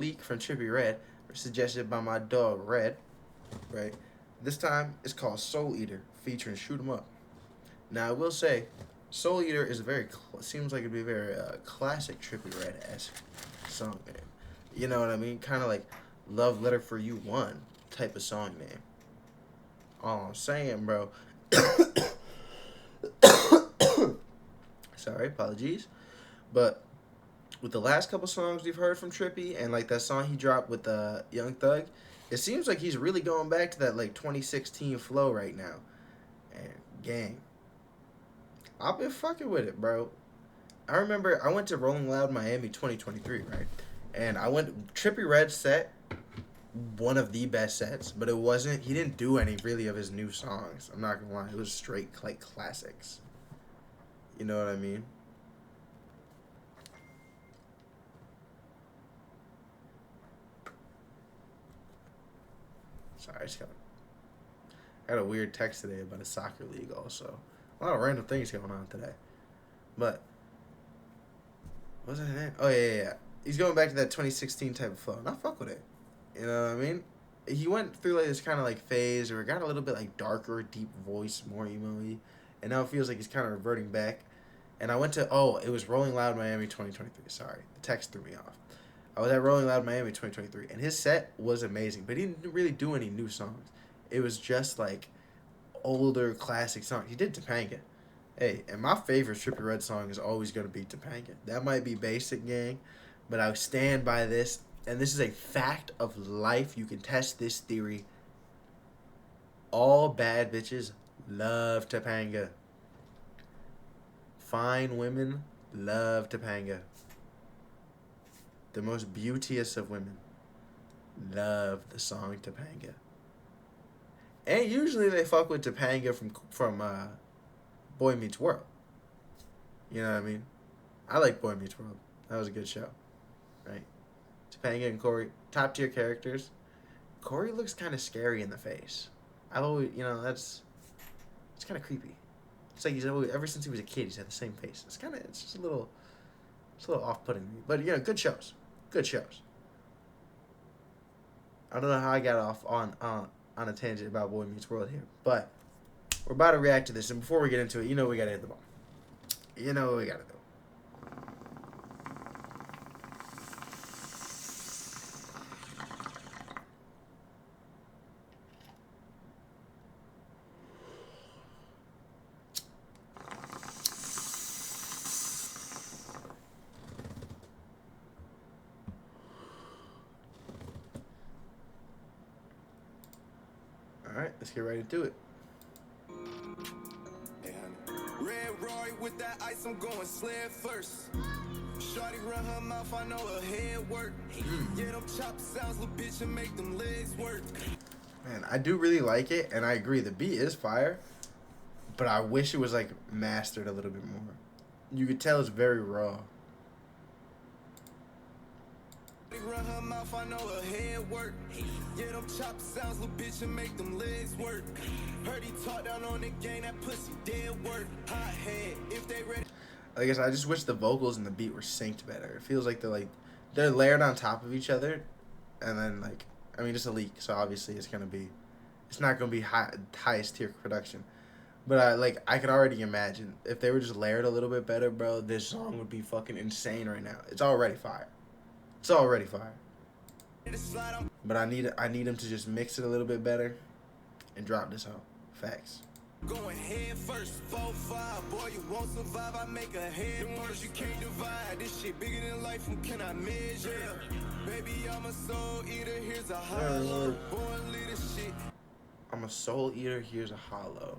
leak from Trippie Red, suggested by my dog Red, right? This time it's called Soul Eater, featuring Shoot 'Em Up. Now I will say, Soul Eater is a seems like it'd be a very classic Trippie Red esque song name. You know what I mean? Kind of like Love Letter for You One type of song name. All I'm saying, bro. Sorry, apologies. But with the last couple songs we've heard from Trippie and like that song he dropped with Young Thug, it seems like he's really going back to that like 2016 flow right now. And gang, I've been fucking with it, bro. I remember I went to Rolling Loud Miami 2023, right? And I went Trippie Red set, one of the best sets, but it wasn't. He didn't do any really of his new songs. I'm not gonna lie, it was straight like classics. You know what I mean? Sorry, I just got a weird text today about a soccer league. Also, a lot of random things going on today. But what was that name? Oh yeah. He's going back to that 2016 type of flow, and I fuck with it. You know what I mean? He went through like this kind of like phase, or it got a little bit like darker, deep voice, more emo-y, and now it feels like he's kind of reverting back. And I went to it was Rolling Loud Miami 2023. Sorry, the text threw me off. I was at Rolling Loud Miami 2023, and his set was amazing, but he didn't really do any new songs. It was just like older classic songs. He did Topanga. Hey, and my favorite Trippie Red song is always gonna be Topanga. That might be basic, gang, but I stand by this, and this is a fact of life. You can test this theory. All bad bitches love Topanga. Fine women love Topanga. The most beauteous of women love the song Topanga. And usually they fuck with Topanga from Boy Meets World. You know what I mean? I like Boy Meets World. That was a good show, right? Topanga and Corey, top tier characters. Corey looks kind of scary in the face. I've always, it's kind of creepy. It's like he's always, ever since he was a kid, he's had the same face. It's just a little off putting. But good shows, good shows. I don't know how I got off on a tangent about Boy Meets World here, but we're about to react to this, and before we get into it, we gotta hit the ball. You know what we gotta do. All right, let's get ready to do it. Red Roy with that ice, I'm going sled first. Shorty run her mouth, I know her head work. Yeah, them chop sounds, little bitch, and make them legs work. Man, I do really like it, and I agree, the beat is fire, but I wish it was like mastered a little bit more. You could tell it's very raw. Run her mouth, I know her head work. Yeah, them chop sounds, little bitch, and make them legs work. Heard he talk down on the game, that pussy dead work. Hot head, if they ready. Like I said, I just wish the vocals and the beat were synced better. It feels like they're layered on top of each other, and then it's a leak, so obviously it's not gonna be highest tier production. But I could already imagine if they were just layered a little bit better, bro. This song would be fucking insane right now. It's already fire. It's already fire. But I need him to just mix it a little bit better and drop this out. Facts. Going head first, 4-5, boy, you won't survive. I make a head worse. You can't divide. This shit bigger than life. Who can I measure? Baby, I'm a soul eater. Here's a hollow. Born leader shit. I'm a soul eater. Here's a hollow.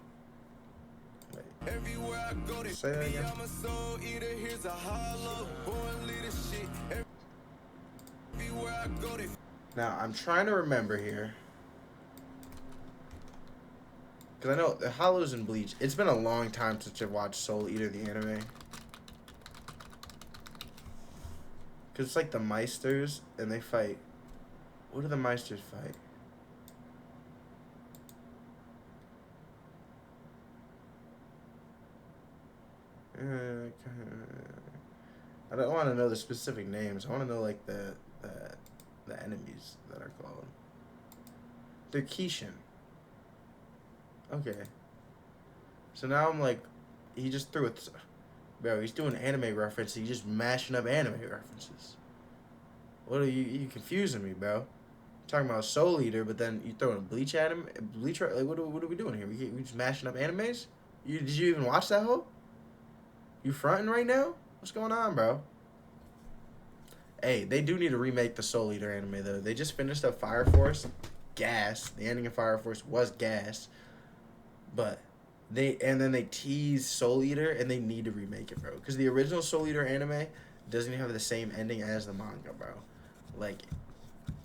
Wait. Everywhere I go, they say that again. I'm a soul eater. Here's a hollow. Born leader shit. Everywhere I go, they. Now I'm trying to remember here. Because I know the Hollows and Bleach. It's been a long time since I've watched Soul Eater, the anime. Because it's like the Meisters, and they fight. What do the Meisters fight? I don't want to know the specific names. I want to know, like, the enemies that are called? They're Kishin. Okay. So now I'm like, he just threw it. Bro, he's doing anime references. He's just mashing up anime references. What are you confusing me, bro? Talking about Soul Eater, but then you throwing Bleach at him. Bleach, like what are we doing here? We just mashing up animes? Did you even watch that whole? You fronting right now? What's going on, bro? Hey, they do need to remake the Soul Eater anime though. They just finished up Fire Force. Gas. The ending of Fire Force was gas. But then they tease Soul Eater and they need to remake it, bro. Because the original Soul Eater anime doesn't even have the same ending as the manga, bro. Like,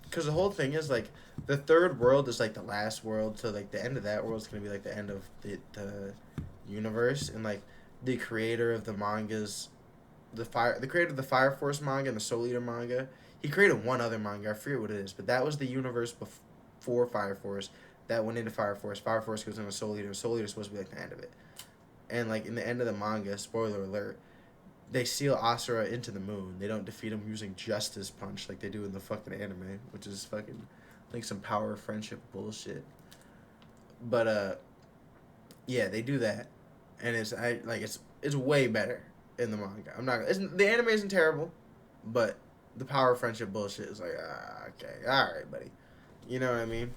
because the whole thing is like the third world is like the last world, so like the end of that world is gonna be like the end of the universe, and like the creator of the mangas, the creator of the Fire Force manga and the Soul Eater manga, he created one other manga, I forget what it is, but that was the universe before Fire Force that went into Fire Force. Fire Force goes into Soul Eater. Soul Eater is supposed to be like the end of it, and like in the end of the manga, spoiler alert, they seal Asura into the moon. They don't defeat him using Justice Punch like they do in the fucking anime, which is fucking like some power of friendship bullshit. But yeah, they do that, and it's way better in the manga. The anime isn't terrible, but the power of friendship bullshit is like okay, all right, buddy, you know what I mean?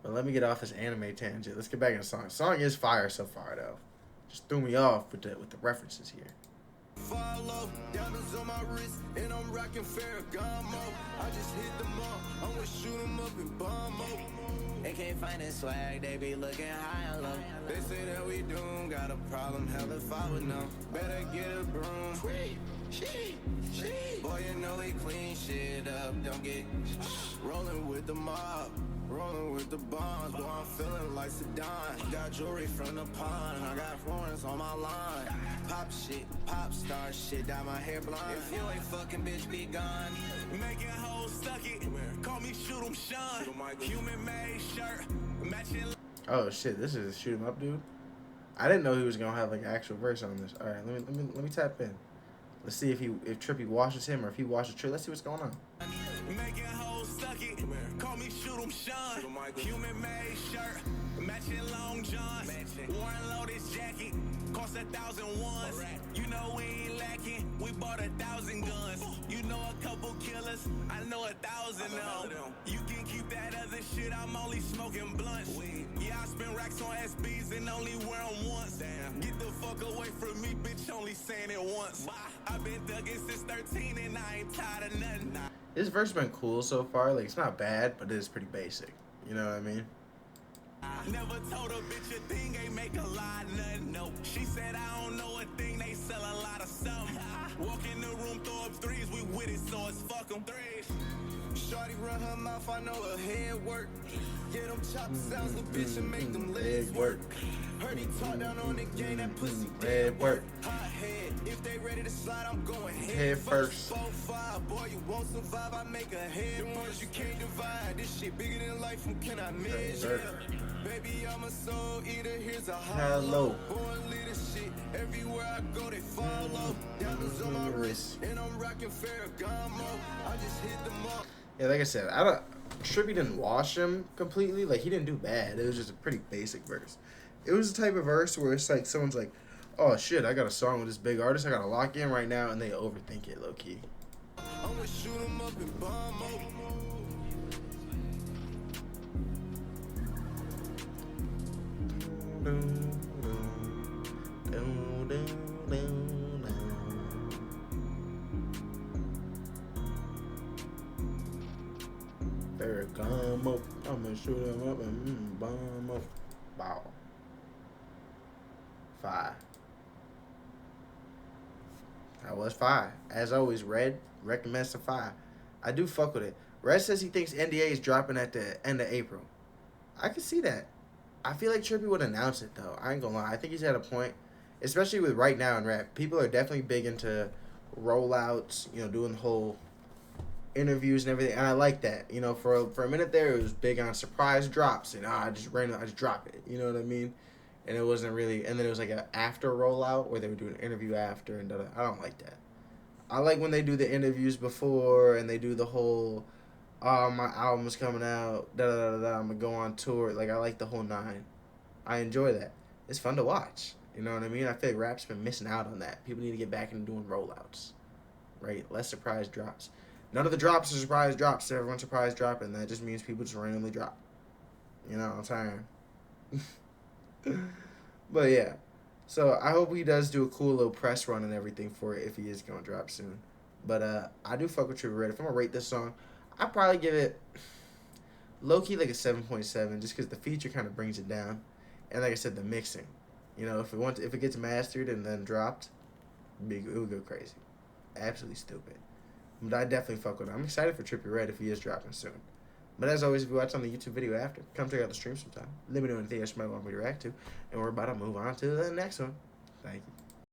But let me get off this anime tangent. Let's get back in the song. The song is fire so far though. Just threw me off with the references here. Follow, diamonds on my wrist, and I'm rocking Ferragamo. I just hit them up, I'm gonna shoot them up in bomb mode. They can't find this swag, they be looking high and low. They say that we doomed, got a problem, hell if I would know. Better get a broom. Boy, you know we clean shit up, don't get rolling with the mob. Rolling with the bonds, boy, I'm feeling like Saddam. Got jewelry from the pond, I got horns on my line. Pop shit, pop star shit, dye my hair blonde. If you ain't fucking, bitch, be gone. Making hoes stuck it, call me Shoot 'em Sean. Human made shirt, matching. Oh shit, this is a shoot 'em up dude. I didn't know he was gonna have like an actual verse on this. All right, let me tap in. Let's see if Trippie washes him or if he washes Trippie. Let's see what's going on. Making hoes stuck it, call me Shoot 'em Sean. Human made shirt, matching long johns. Warren loaded jacket, cost 1,001. You know we ain't lacking, we bought 1,000 guns. You know a couple killers, I know 1,000 of them. You can keep that other shit, I'm only smoking blunts. Yeah, I spend racks on SBs and only wear them once. Get the fuck away from me, bitch, only saying it once. I've been thugging since 13 and I ain't tired of nothing. This verse been cool so far. Like, it's not bad, but it is pretty basic. You know what I mean? Never told a bitch a thing, ain't make a lot, nothing, no. She said I don't know a thing, they sell a lot of something. Walk in the room, throw up threes, we with it, so it's fuck them threes. Shorty run her mouth, I know her head work. Get them chop sounds, little bitch, and make them legs work. Heard he talk down on the game, that pussy dead work. Hot head, if they ready to slide, I'm going head first. 4-5, boy, you won't survive, I make a head first. You can't divide, this shit bigger than life, from can I measure? Baby, I'm a soul eater, here's a hollow. Born leader shit, everywhere I go, they follow. Diamonds on my wrist, and I'm rocking Ferragamo. I just hit them up. Yeah, like I said, Trippie didn't wash him completely. Like, he didn't do bad. It was just a pretty basic verse. It was the type of verse where it's like someone's like, oh shit, I got a song with this big artist I gotta lock in right now, and they overthink it low key. I'm gonna shoot him up in bomb mode. Ferragamo, I'm gonna shoot him up and bomb up. Wow. 5. That was 5. As always, Red recommends a 5. I do fuck with it. Red says he thinks NDA is dropping at the end of April. I can see that. I feel like Trippie would announce it though. I ain't gonna lie. I think he's at a point, especially with right now in rap. People are definitely big into rollouts. You know, doing the whole interviews and everything, and I like that. You know, for a minute there, it was big on surprise drops, and I just drop it. You know what I mean? And it wasn't really, and then it was like an after rollout where they would do an interview after, and I don't like that. I like when they do the interviews before and they do the whole oh, my album's coming out, da da da da, I'm gonna go on tour. Like, I like the whole nine. I enjoy that. It's fun to watch. You know what I mean? I feel like rap's been missing out on that. People need to get back into doing rollouts, right? Less surprise drops. None of the drops are surprise drops. Everyone's surprise dropping. That just means people just randomly drop. You know what I'm saying? But yeah. So I hope he does do a cool little press run and everything for it if he is going to drop soon. But I do fuck with Trippie Redd. If I'm going to rate this song, I'd probably give it low key like a 7.7 just because the feature kind of brings it down. And like I said, the mixing. You know, if it gets mastered and then dropped, it would go crazy. Absolutely stupid. But I definitely fuck with it. I'm excited for Trippie Redd if he is dropping soon. But as always, if you watch on the YouTube video after, come check out the stream sometime. Let me know anything else you might want me to react to. And we're about to move on to the next one. Thank you.